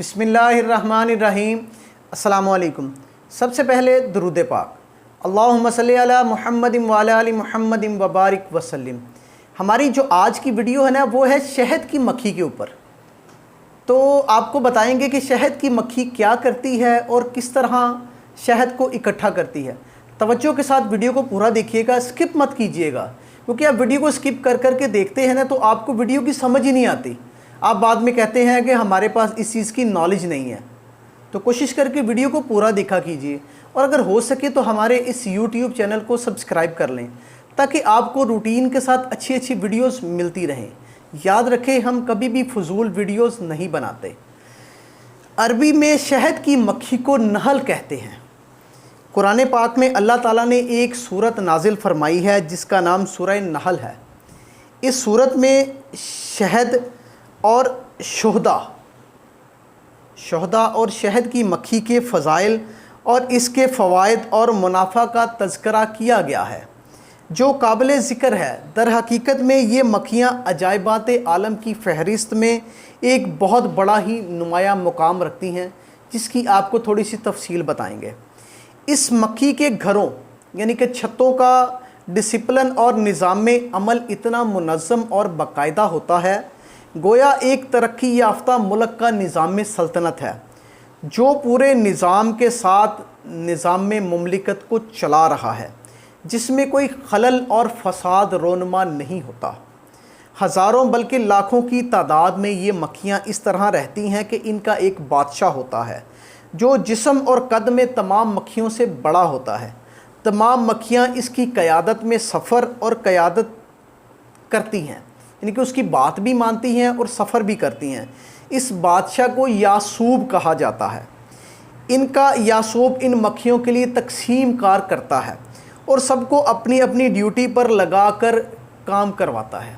बिस्मिल्लाहिर्रहमानिर्रहीम। अस्सलामु अलैकुम। सबसे पहले दुरूद पाक, अल्लाहुम्मा सल्ली अला मुहम्मदिन व अला आलि मुहम्मदिन व बारिक वसल्लिम। हमारी जो आज की वीडियो है ना, वो है शहद की मक्खी के ऊपर। तो आपको बताएंगे कि शहद की मक्खी क्या करती है और किस तरह शहद को इकट्ठा करती है। तवज्जो के साथ वीडियो को पूरा देखिएगा, स्किप मत कीजिएगा, क्योंकि आप वीडियो को स्किप कर करके देखते हैं ना तो आपको वीडियो की समझ ही नहीं आती। आप बाद में कहते हैं कि हमारे पास इस चीज़ की नॉलेज नहीं है। तो कोशिश करके वीडियो को पूरा देखा कीजिए, और अगर हो सके तो हमारे इस YouTube चैनल को सब्सक्राइब कर लें, ताकि आपको रूटीन के साथ अच्छी अच्छी वीडियोस मिलती रहें। याद रखें, हम कभी भी फजूल वीडियोस नहीं बनाते। अरबी में शहद की मक्खी को नहल कहते हैं। कुरान पाक में अल्लाह ताला ने एक सूरत नाजिल फरमाई है जिसका नाम सूरह नहल है। इस सूरत में शहद और शहदा और शहद की मक्खी के फ़ज़ाइल और इसके फ़वाइद और मुनाफ़ा का तज़किरा किया गया है, जो काबिल ज़िक्र है। दर हकीकत में ये मक्खियाँ अजाइबात आलम की फ़हरिस्त में एक बहुत बड़ा ही नुमाया मुकाम रखती हैं, जिसकी आपको थोड़ी सी तफसील बताएंगे। इस मक्खी के घरों यानी कि छतों का डिसिप्लिन और निज़ाम अमल इतना मुनज़्ज़म और बाकायदा होता है, गोया एक तरक्की याफ्ता मुल्क का निज़ाम सल्तनत है, जो पूरे निज़ाम के साथ निज़ाम मुमलिकत को चला रहा है, जिसमें कोई खलल और फसाद रोनमा नहीं होता। हज़ारों बल्कि लाखों की तादाद में ये मक्खियाँ इस तरह रहती हैं कि इनका एक बादशाह होता है, जो जिस्म और कद में तमाम मक्खियों से बड़ा होता है। तमाम मक्खियाँ इसकी क़यादत में सफ़र और क़यादत करती हैं, यानी कि उसकी बात भी मानती हैं और सफ़र भी करती हैं। इस बादशाह को यासूब कहा जाता है। इनका यासूब इन मक्खियों के लिए तकसीम कार करता है और सबको अपनी अपनी ड्यूटी पर लगा कर काम करवाता है।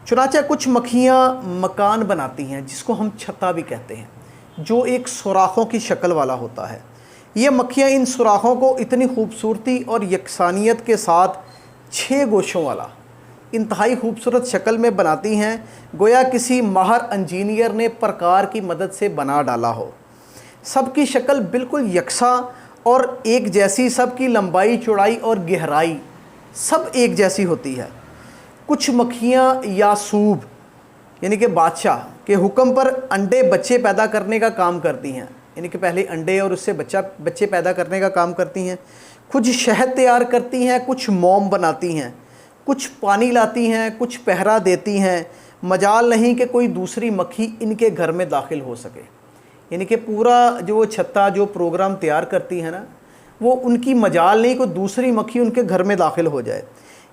चुनांचे कुछ मक्खियाँ मकान बनाती हैं, जिसको हम छत्ता भी कहते हैं, जो एक सुराखों की शक्ल वाला होता है। ये मक्खियाँ इन सुराखों को इतनी खूबसूरती और यकसानियत के साथ 6 गोशों वाला इंतहाई खूबसूरत शक्ल में बनाती हैं, गोया किसी माहर इंजीनियर ने प्रकार की मदद से बना डाला हो। सबकी शक्ल बिल्कुल यकसा और एक जैसी, सबकी लंबाई चौड़ाई और गहराई सब एक जैसी होती है। कुछ मक्खियाँ यासूब यानी कि बादशाह के हुक्म पर अंडे बच्चे पैदा करने का काम करती हैं, यानी कि पहले अंडे और उससे बच्चे पैदा करने का काम करती हैं। कुछ शहद तैयार करती हैं, कुछ मोम बनाती हैं, कुछ पानी लाती हैं, कुछ पहरा देती हैं। मजाल नहीं कि कोई दूसरी मक्खी इनके घर में दाखिल हो सके, यानी कि पूरा जो छत्ता जो प्रोग्राम तैयार करती है ना, वो उनकी मजाल नहीं कि दूसरी मक्खी उनके घर में दाखिल हो जाए।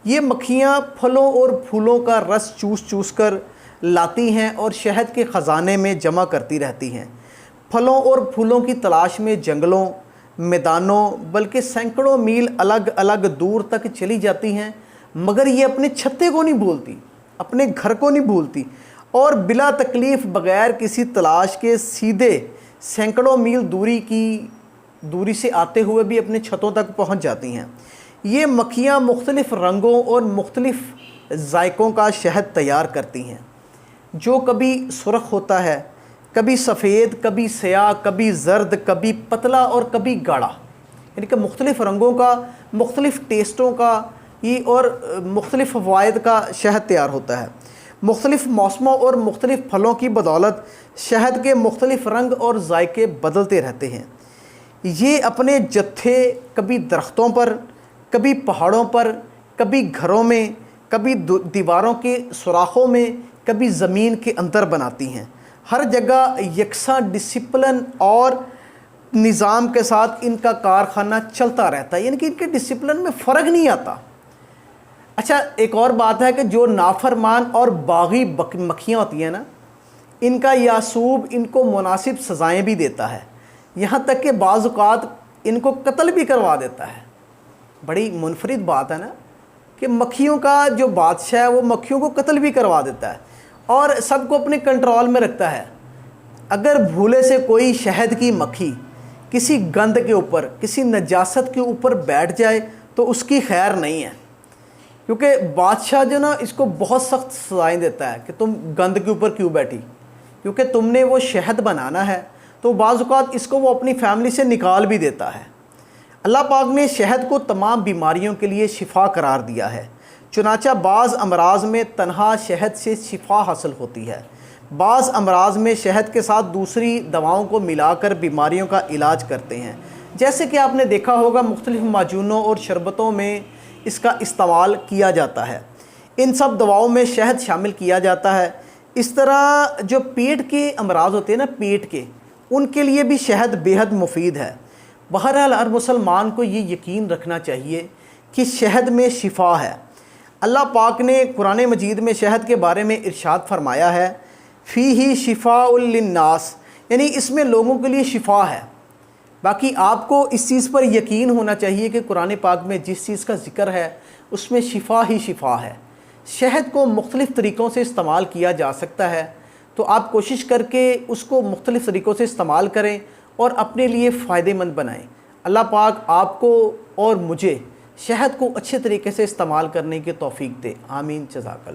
ये मक्खियाँ फलों और फूलों का रस चूस कर लाती हैं और शहद के ख़जाने में जमा करती रहती हैं। फलों और फूलों की तलाश में जंगलों, मैदानों, बल्कि सैकड़ों मील अलग अलग दूर तक चली जाती हैं, मगर ये अपने छत्ते को नहीं भूलती, अपने घर को नहीं भूलती, और बिला तकलीफ़ बग़ैर किसी तलाश के सीधे सैकड़ों मील दूरी से आते हुए भी अपने छतों तक पहुंच जाती हैं। ये मक्खियाँ मुख्तलिफ़ रंगों और मुख्तलिफ़ जायकों का शहद तैयार करती हैं, जो कभी सुर्ख होता है, कभी सफ़ेद, कभी स्याह, कभी जर्द, कभी पतला और कभी गाढ़ा, यानी कि मुख्तलिफ़ रंगों का, मुख्तलिफ़ टेस्टों का ये और मुख्तलिफ़ फ़वाइद का शहद तैयार होता है। मुख्तलिफ़ मौसमों और मुख्तलिफ़ फलों की बदौलत शहद के मुख्तलिफ़ रंग और जायके बदलते रहते हैं। ये अपने जत्थे कभी दरख्तों पर, कभी पहाड़ों पर, कभी घरों में, कभी दीवारों के सुराखों में, कभी ज़मीन के अंदर बनाती हैं। हर जगह यकसा डिसिप्लिन और निज़ाम के साथ इनका कारखाना चलता रहता है, यानी कि इनके डिसिप्लिन में फ़र्क नहीं आता। अच्छा, एक और बात है कि जो नाफरमान और बागी मक्खियाँ होती हैं ना, इनका यासूब इनको मुनासिब सज़ाएँ भी देता है, यहाँ तक कि बाज़ औक़ात इनको कत्ल भी करवा देता है। बड़ी मुनफरिद बात है ना कि मक्खियों का जो बादशाह है वो मक्खियों को कत्ल भी करवा देता है और सबको अपने कंट्रोल में रखता है। अगर भूले से कोई शहद की मक्खी किसी गंद के ऊपर, किसी नजासत के ऊपर बैठ जाए तो उसकी खैर नहीं है, क्योंकि बादशाह जो ना इसको बहुत सख्त सज़ाएँ देता है कि तुम गंद के ऊपर क्यों बैठी, کیونکہ تم نے وہ شہد بنانا ہے، تو بعض اوقات اس کو وہ اپنی فیملی سے نکال بھی دیتا ہے۔ اللہ پاک نے شہد کو تمام بیماریوں کے لیے شفا قرار دیا ہے، چنانچہ بعض امراض میں تنہا شہد سے شفا حاصل ہوتی ہے، بعض امراض میں شہد کے ساتھ دوسری دواؤں کو ملا کر بیماریوں کا علاج کرتے ہیں، جیسے کہ آپ نے دیکھا ہوگا مختلف معجونوں اور شربتوں میں اس کا استعمال کیا جاتا ہے، ان سب دواؤں میں شہد شامل کیا جاتا ہے۔ اس طرح جو پیٹ کے امراض ہوتے ہیں نا، پیٹ کے، ان کے لیے بھی شہد بیحد مفید ہے۔ بہرحال ہر مسلمان کو یہ یقین رکھنا چاہیے کہ شہد میں شفا ہے۔ اللہ پاک نے قرآن مجید میں شہد کے بارے میں ارشاد فرمایا ہے، فیہ شفاء للناس، یعنی اس میں لوگوں کے لیے شفا ہے۔ باقی آپ کو اس چیز پر یقین ہونا چاہیے کہ قرآن پاک میں جس چیز کا ذکر ہے اس میں شفا ہی شفا ہے۔ شہد کو مختلف طریقوں سے استعمال کیا جا سکتا ہے، تو آپ کوشش کر کے اس کو مختلف طریقوں سے استعمال کریں اور اپنے لیے فائدہ مند بنائیں۔ اللہ پاک آپ کو اور مجھے شہد کو اچھے طریقے سے استعمال کرنے کی توفیق دے۔ آمین، جزاک اللہ۔